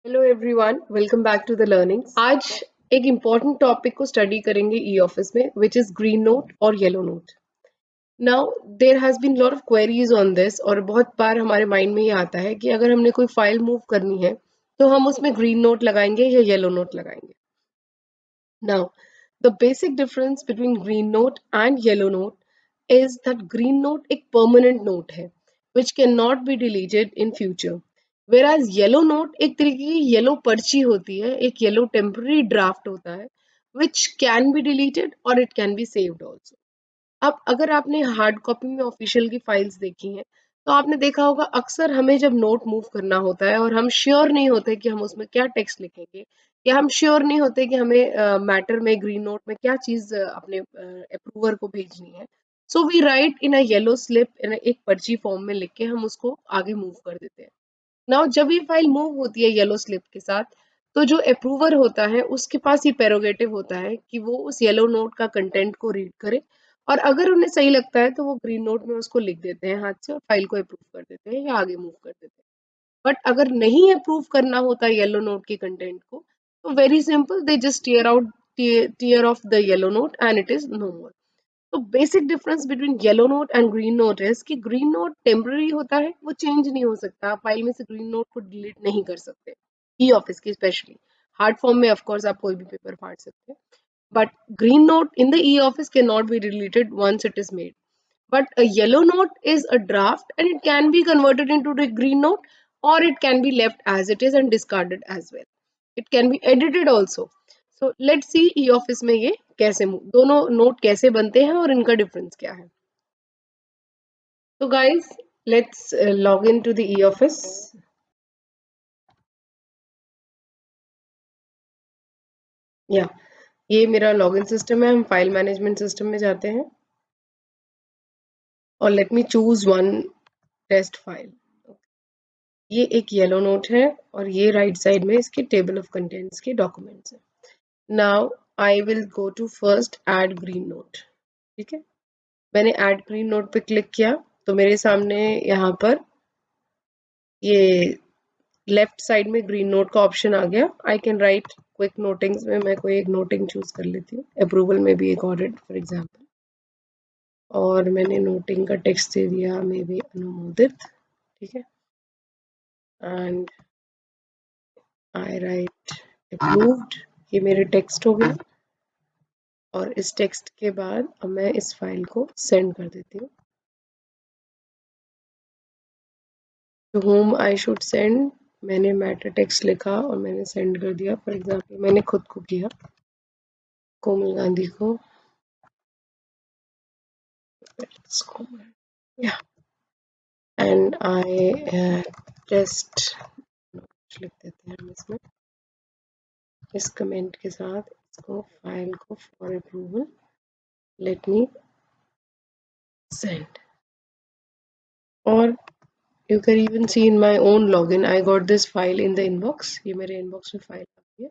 Hello everyone, welcome back to the learnings. आज एक important topic को स्टडी करेंगे ई ऑफिस में, विच इज ग्रीन नोट और yellow note. Now there has been lot of queries on this, और बहुत बार हमारे माइंड में ये आता है कि अगर हमने कोई फाइल मूव करनी है तो हम उसमें ग्रीन नोट लगाएंगे या येलो नोट लगाएंगे। Now, the basic difference between green note and yellow note is that green note एक permanent note है which cannot be deleted in future, whereas yellow note एक तरीके की yellow पर्ची होती है, एक yellow temporary draft होता है which can be deleted or it can be saved also. अब अगर आपने हार्ड कॉपी में ऑफिशियल की फाइल्स देखी हैं तो आपने देखा होगा अक्सर हमें जब नोट मूव करना होता है और हम श्योर नहीं होते कि हम उसमें क्या टेक्स्ट लिखेंगे, या हम श्योर नहीं होते कि हमें मैटर में ग्रीन नोट में क्या चीज अपने अप्रूवर को भेजनी है, so we write in a yellow slip, in एक पर्ची फॉर्म में लिख के हम उसको आगे मूव कर देते हैं। नाउ जब ये फाइल मूव होती है येलो स्लिप के साथ, तो जो अप्रूवर होता है उसके पास ये प्रेरोगेटिव होता है कि वो उस येलो नोट का कंटेंट को रीड करे, और अगर उन्हें सही लगता है तो वो ग्रीन नोट में उसको लिख देते हैं हाथ से और फाइल को अप्रूव कर देते हैं या आगे मूव कर देते हैं। बट अगर नहीं अप्रूव करना होता येलो नोट के कंटेंट को, तो very simple, they just tear off the yellow note and it is no more. तो basic difference between yellow note and green note है कि ग्रीन नोट टेम्पररी होता है, वो चेंज नहीं हो सकता, आप फाइल में से ग्रीन नोट को डिलीट नहीं कर सकते। ई ऑफिस की स्पेशली, हार्ड फॉर्म में ऑफ कोर्स आप कोई भी पेपर फाड़ सकते हैं, but green note in the e-office cannot be deleted once it is made. But a yellow note is a draft and it can be converted into the green note, or it can be left as it is and discarded as well. It can be edited also. So let's see e-office में ये कैसे दोनों note कैसे बनते हैं और इनका difference क्या है। So guys, let's log into the e-office. या ये मेरा लॉगिन सिस्टम है, हम फाइल मैनेजमेंट सिस्टम में जाते हैं और let me choose one test file. ये एक येलो नोट है और ये राइट साइड में इसके टेबल ऑफ कंटेंट्स के डॉक्यूमेंट्स हैं। Now I will go to first add green note. ठीक है, मैंने ऐड ग्रीन नोट पे क्लिक किया तो मेरे सामने यहाँ पर ये लेफ्ट साइड में ग्रीन नोट का ऑप्शन आ गया। I can write quick notings में मैं कोई एक नोटिंग चूज कर लेती हूँ, अप्रूवल में भी एक ऑडिट फॉर एग्जाम्पल, और मैंने नोटिंग का टेक्स्ट दे दिया मे बी अनुमोदित। ठीक है, एंड आई राइट अप्रूव्ड, ये मेरे टेक्स्ट हो गए। और इस टेक्स्ट के बाद अब मैं इस फाइल को सेंड कर देती हूँ। To home I should send, मैंने मैटर टेक्स्ट लिखा और मैंने सेंड कर दिया। फॉर एग्जाम्पल मैंने खुद को किया, कोमल गांधी को, एंड आई टेस्ट लिख देते हैं हम इसमें, इस कमेंट के साथ इसको फाइल को for approval let me send. और you can even see in my own login I got this file in the inbox, ये मेरे inbox में फाइल आ गई है,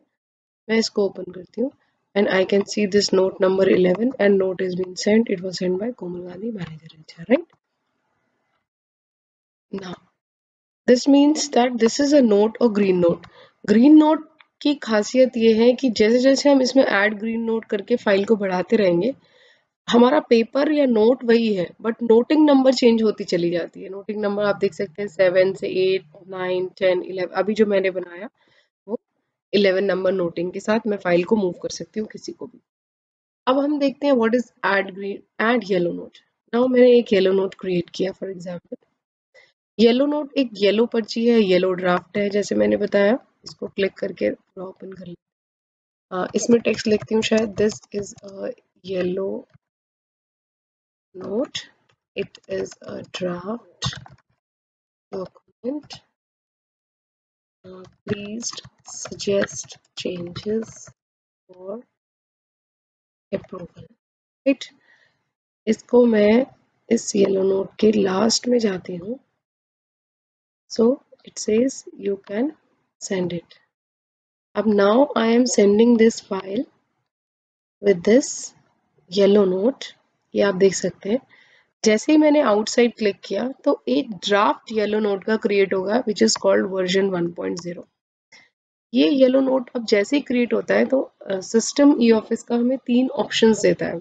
मैं इसको ओपन करती हूँ and I can see this note number 11 and note is being sent. It was sent by Komal Gandhi, manager HR, right? Now this means that this is a note or green note. Green note की खासियत ये है कि जैसे जैसे हम इसमें add green note करके फाइल को बढ़ाते रहेंगे, हमारा पेपर या नोट वही है बट नोटिंग नंबर चेंज होती चली जाती है। नोटिंग नंबर आप देख सकते हैं 7 से 8, 9, 10, 11, अभी जो मैंने बनाया वो 11 नंबर नोटिंग के साथ मैं फाइल को मूव कर सकती हूँ किसी को भी। अब हम देखते हैं what is add green add yellow note. Now मैंने एक येलो नोट क्रिएट किया। फॉर एग्जांपल येलो नोट एक येलो पर्ची है, येलो ड्राफ्ट है जैसे मैंने बताया। इसको क्लिक करके ओपन कर लें। इसमें टेक्स्ट लिखती हूँ शायद, this is a yellow note, it is a draft document, please suggest changes for approval, right? इसको मैं इस येलो नोट के लास्ट में जाती हूँ, so it says you can send it. अब now I am sending this file with this yellow note, ये आप देख सकते हैं। जैसे ही मैंने आउटसाइड क्लिक किया तो एक ड्राफ्ट येलो नोट का क्रिएट होगा विच इज कॉल्ड वर्जन 1.0। ये येलो नोट अब जैसे ही क्रिएट होता है तो सिस्टम ई ऑफिस का हमें 3 ऑप्शंस देता है,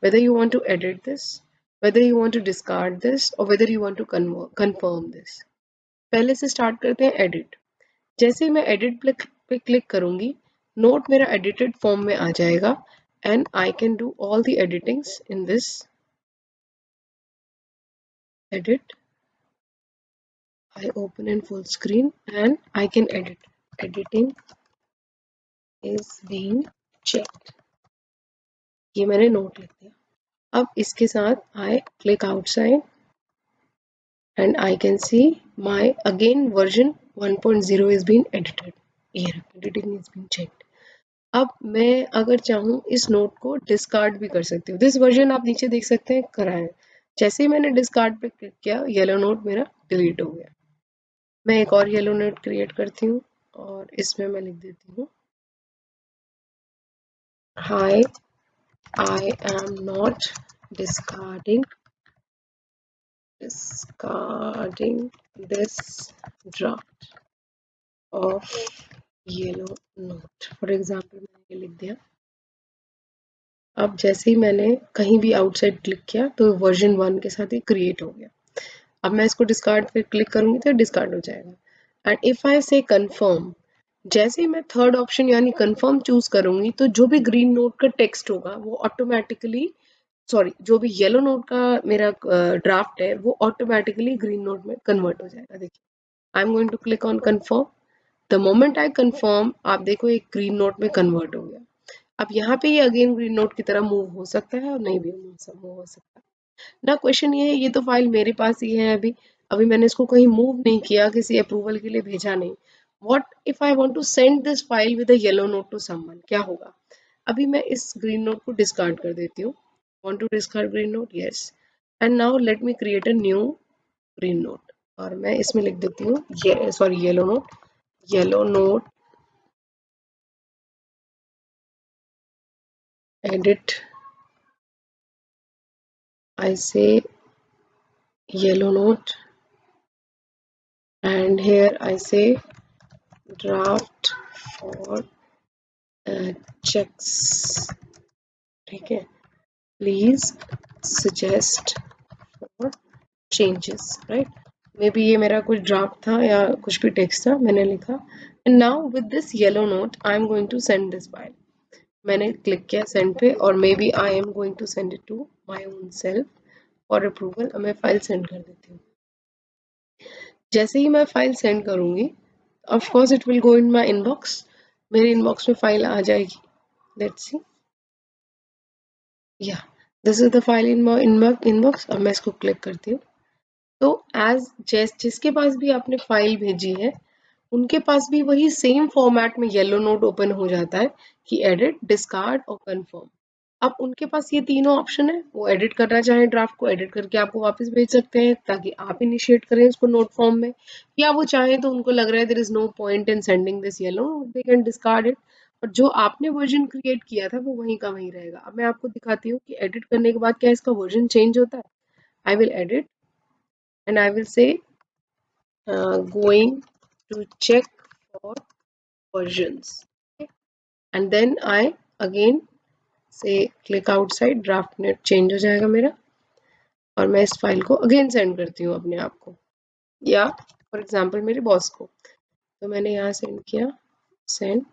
whether you want to edit this, whether you want to discard this or whether you want to confirm this. पहले से स्टार्ट करते हैं एडिट। जैसे ही मैं एडिट पे क्लिक करूंगी, नोट मेरा एडिटेड फॉर्म में आ जाएगा and I can do all the editings in this edit. I open in full screen and I can edit. Editing is being checked. ये मैंने नोट लिख दिया। अब इसके साथ I click outside and I can see my again version 1.0 is being edited. Here editing is being checked. अब मैं अगर चाहूँ इस नोट को डिस्कार्ड भी कर सकती हूँ। दिस वर्जन आप नीचे देख सकते हैं करा है। जैसे ही मैंने डिस्कार्ड पे क्लिक किया, येलो नोट मेरा डिलीट हो गया। मैं एक और येलो नोट क्रिएट करती हूँ और इसमें मैं लिख देती हूँ hi, I am not discarding this draft of yellow note, फॉर एग्जाम्पल मैंने ये लिख दिया। अब जैसे ही मैंने कहीं भी आउटसाइड क्लिक किया तो वर्जन 1 के साथ ही क्रिएट हो गया। अब मैं इसको डिस्कार्ड पे क्लिक करूंगी तो डिस्कार्ड हो जाएगा। एंड इफ आई से कंफर्म, जैसे ही मैं थर्ड ऑप्शन यानी कंफर्म चूज करूंगी तो जो भी ग्रीन नोट का टेक्स्ट होगा वो ऑटोमेटिकली, सॉरी, जो भी येलो नोट का मेरा ड्राफ्ट है वो ऑटोमेटिकली ग्रीन नोट में कन्वर्ट हो जाएगा। देखिए, I am going to click on confirm. The moment I confirm, आप देखो एक ग्रीन नोट में कन्वर्ट हो गया। अब यहाँ पे ये अगेन ग्रीन नोट की तरह मूव हो सकता है और नहीं भी मूव हो सकता है ना। क्वेश्चन ये है, ये तो फाइल मेरे पास ही है, अभी अभी मैंने इसको कहीं मूव नहीं किया, किसी अप्रूवल के लिए भेजा नहीं। What if I want to send this file with a yellow note to someone, क्या होगा? अभी मैं इस ग्रीन नोट को डिस्कार्ड कर देती हूँ। Want to discard green note, yes. And now let me create a new green note और मैं इसमें लिख देती हूँ ये, sorry, yellow note edit, I say yellow note and here I say draft for checks, ठीक है, please suggest for changes, right? May be ये मेरा कुछ ड्राफ्ट था या कुछ भी टेक्स्ट था, मैंने लिखा। And now with this yellow note I am going to send this file. मैंने क्लिक किया सेंड पे और maybe I am going to send it to my own self for approval. मैं फाइल सेंड कर देती हूँ। जैसे ही मैं फाइल सेंड करूंगी, of course it will go in my inbox, मेरे इनबॉक्स में फाइल आ जाएगी। Let's see, yeah this is the file in my inbox. अब मैं इसको क्लिक करती हूँ तो जिसके पास भी आपने फाइल भेजी है उनके पास भी वही सेम फॉर्मेट में येलो नोट ओपन हो जाता है कि एडिट, डिस्कार्ड और कंफर्म। अब उनके पास ये तीनों ऑप्शन है, वो एडिट करना चाहे ड्राफ्ट को एडिट करके आपको वापस भेज सकते हैं ताकि आप इनिशिएट करें इसको नोट फॉर्म में, या वो चाहे तो उनको लग रहा है there is no point in sending this yellow, they can discard it. और जो आपने वर्जन क्रिएट किया था वो वहीं का वहीं रहेगा। अब मैं आपको दिखाती हूँ कि एडिट करने के बाद क्या इसका वर्जन चेंज होता है। I will edit and I will say going to check for versions, okay? And then I again say click outside, draft net change हो जाएगा मेरा और मैं इस फाइल को अगेन सेंड करती हूँ अपने आप को या फॉर एग्जांपल मेरे बॉस को। तो मैंने यहाँ सेंड किया, सेंड,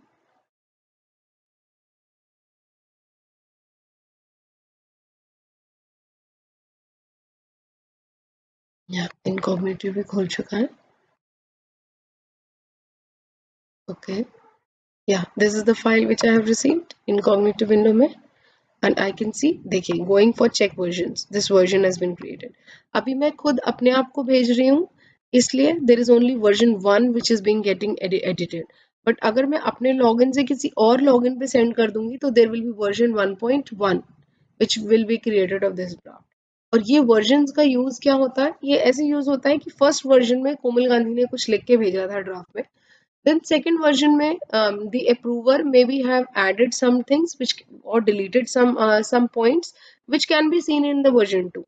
यहाँ इनकॉग्निटिव भी खोल चुका है, ओके, या this is the file which I have received incognitive window में। and I can see, देखिए, going for check versions, this version has been created। अभी मैं खुद अपने आप को भेज रही हूँ इसलिए there is only version 1 which is being getting edited, but अगर मैं अपने लॉगिन से किसी और लॉगिन पे सेंड कर दूंगी तो there will be version 1.1 which will be created of this draft। और ये वर्जन का यूज क्या होता है? ये ऐसे यूज होता है कि फर्स्ट वर्जन में कोमल गांधी ने कुछ लिख के भेजा था ड्राफ्ट में, then second version में the approver maybe have added some things which or deleted some points which can be seen in the version 2।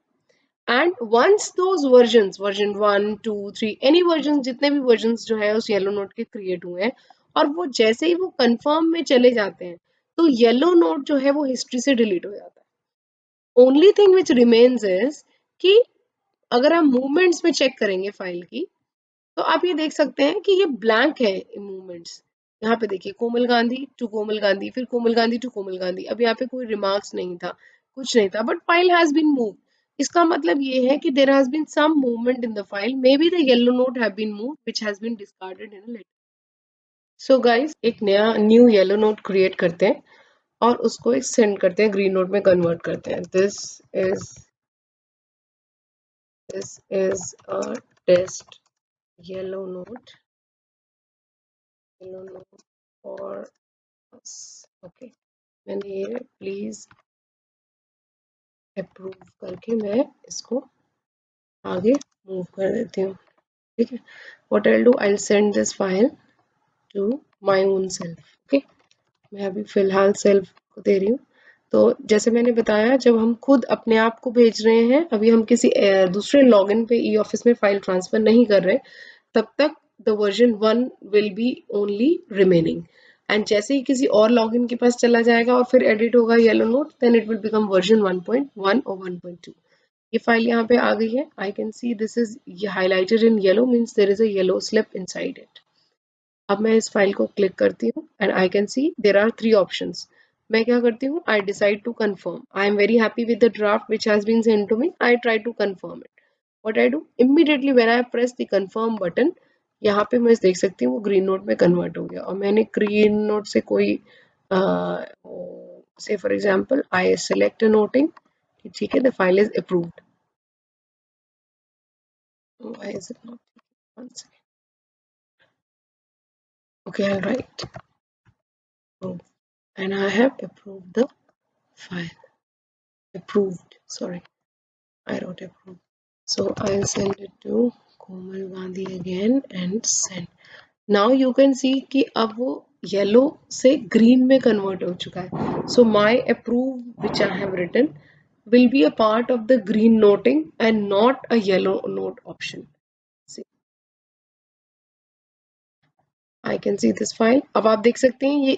and once those versions, version 1 2 3 any versions, जितने भी versions जो है उस yellow note के create हुए हैं, और वो जैसे ही वो कंफर्म में चले जाते हैं तो येलो नोट जो है वो हिस्ट्री से डिलीट हो जाता है। Only thing which remains is कि अगर हम मूवमेंट्स में चेक करेंगे फाइल की तो आप ये देख सकते हैं कि ये ब्लैंक है मूवमेंट्स। यहाँ पे देखिए कोमल गांधी टू कोमल गांधी, फिर कोमल गांधी टू कोमल गांधी। अब यहाँ पे कोई रिमार्क्स नहीं था, कुछ नहीं था, but file has been move. इसका मतलब ये है कि there has been some movement in the file, maybe the yellow note have been moved which has been discarded in a letter. So guys, एक नया न्यू येलो नोट क्रिएट करते हैं और उसको एक सेंड करते हैं, ग्रीन नोट में कन्वर्ट करते हैं। This is a test yellow note, yellow note for us. Okay, मैंने ये प्लीज अप्रूव करके मैं इसको आगे मूव कर देती हूँ। ठीक है, what I do, I send this file to my own self. Okay, मैं अभी फिलहाल सेल्फ को दे रही हूँ। तो जैसे मैंने बताया, जब हम खुद अपने आप को भेज रहे हैं, अभी हम किसी दूसरे लॉगिन पे ई ऑफिस में फाइल ट्रांसफर नहीं कर रहे, तब तक the version 1 will be only remaining. And जैसे ही किसी और लॉगिन के पास चला जाएगा और फिर एडिट होगा yellow note, then it will become version 1.1 और 1.2। ये फाइल यहाँ पे आ गई है। I can see this is highlighted in yellow, means there is a yellow slip inside it. अब मैं इस फाइल को क्लिक करती हूँ and I can see there are 3 options. मैं क्या करती हूँ, I decide to confirm. I am very happy with the draft which has been send to me, I try to confirm it. What I do, immediately when I press the confirm button, यहाँ पे मैं देख सकती हूँ वो green note में convert हो गया। और मैंने ग्रीन नोट से कोई से for example I select a noting, ठीक है, the file is approved. Why is it not? One second. Okay, I'll write approve. And I have approved the file. Approved. Sorry, I wrote approved. So I'll send it to Komal Gandhi again and send. Now you can see कि अब वो yellow से green में convert हो चुका है. So my approve which I have written will be a part of the green noting and not a yellow note option. See, I can see this file. अब आप देख सकते हैं ये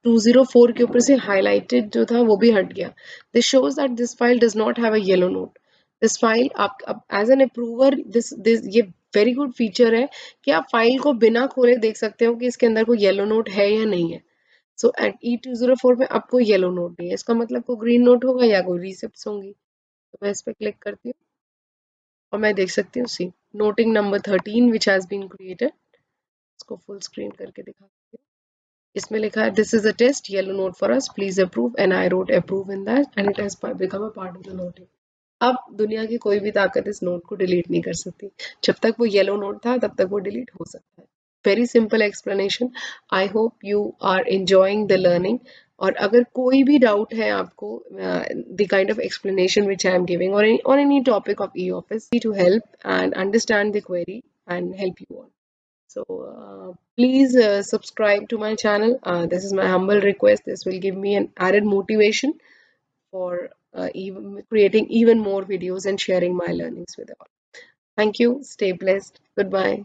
E204 के ऊपर से हाईलाइटेड जो था वो भी हट गया। This shows that this file does not have a yellow note. This file आप अब एज एन अप्रूवर दिस ये वेरी गुड फीचर है कि आप फाइल को बिना खोले देख सकते हो कि इसके अंदर कोई येलो नोट है या नहीं है। सो एट E204 में अब कोई येलो नोट नहीं है, इसका मतलब कोई ग्रीन नोट होगा या कोई रिसिप्ट्स होंगी। तो मैं इस पर क्लिक करती हूँ और मैं देख सकती हूँ see noting number 13 which has been created. इसको फुल स्क्रीन करके दिखाती हूँ। इसमें लिखा है this is a test yellow note for us, please approve, and I wrote approve in that and it has become a part of the noting. अब दुनिया की कोई भी ताकत इस नोट को डिलीट नहीं कर सकती। जब तक वो येलो नोट था तब तक वो डिलीट हो सकता है। Very simple explanation. I hope you are enjoying the learning. और अगर कोई भी डाउट है आपको the kind of explanation which I am giving और any topic of e office to help and understand the query and help you on. So please subscribe to my channel. This is my humble request. This will give me an added motivation for even creating even more videos and sharing my learnings with all. Thank you. Stay blessed. Goodbye.